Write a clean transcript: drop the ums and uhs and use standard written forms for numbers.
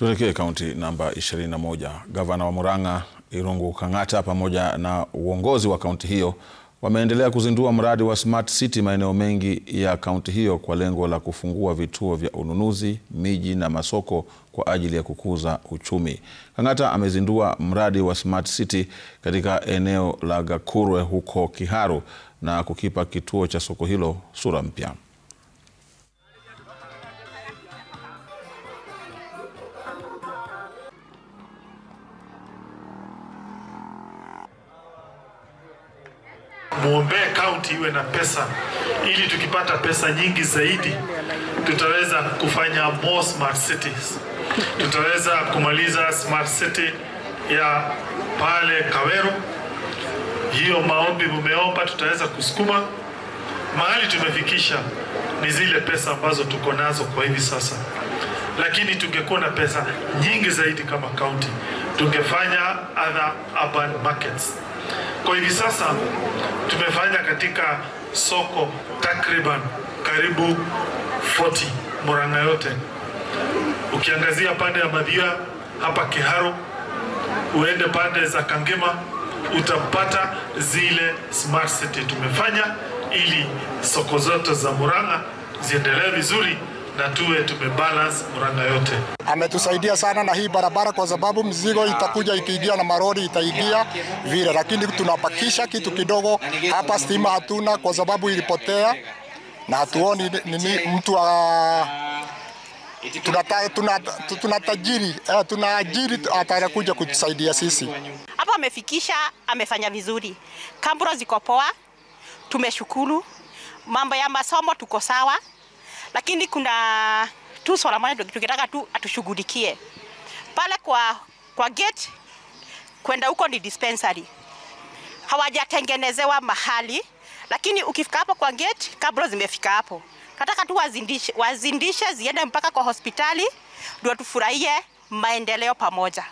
Tuelekee kaunti namba 21. Gavana wa Murang'a Irungu Kang'ata pamoja na uongozi wa kaunti hiyo wameendelea kuzindua mradi wa Smart City maeneo mengi ya kaunti hiyo kwa lengo la kufungua vituo vya ununuzi, miji na masoko kwa ajili ya kukuza uchumi. Kang'ata amezindua mradi wa Smart City katika eneo la Gakurwe huko Kiharu na kukipa kituo cha soko hilo sura mpya. Muombe kaunti iwe na pesa ili tukipata pesa nyingi zaidi tutaweza kufanya more smart cities. Tutaweza kumaliza smart city ya pale Kaweru. Hiyo maombi mumeomba tutaweza kusukuma. Mahali tumefikisha ni zile pesa ambazo tuko nazo kwa hivi sasa. Lakini tungekuwa na pesa nyingi zaidi kama kaunti, tungefanya other urban markets. Kwa hivi sasa tumefanya katika soko takriban karibu 40 Murang'a yote. Ukiangazia pande ya Mathia hapa Kiharu, uende pande za Kangema, utapata zile smart city tumefanya ili soko zote za Murang'a ziendelee vizuri na tuwe tumebalance Murang'a yote. Ametusaidia sana na hii barabara kwa sababu mzigo itakuja ikiingia na marori itaingia vile, lakini tunapakisha kitu kidogo hapa. Stima hatuna kwa sababu ilipotea na hatuoni nini mtu tunaajiri atakuja kutusaidia sisi. Hapa amefikisha, amefanya vizuri. Kambura ziko poa, tumeshukuru. Mambo ya masomo tuko sawa. Lakini kuna tu swala moja tukitaka tu atushughulikie. Pale kwa gate kwenda huko ni dispensary. Hawajatengenezewa mahali, lakini ukifika hapo kwa gate kabla zimefika hapo. Nataka tu wazindishe ziende mpaka kwa hospitali ndio tufurahie maendeleo pamoja.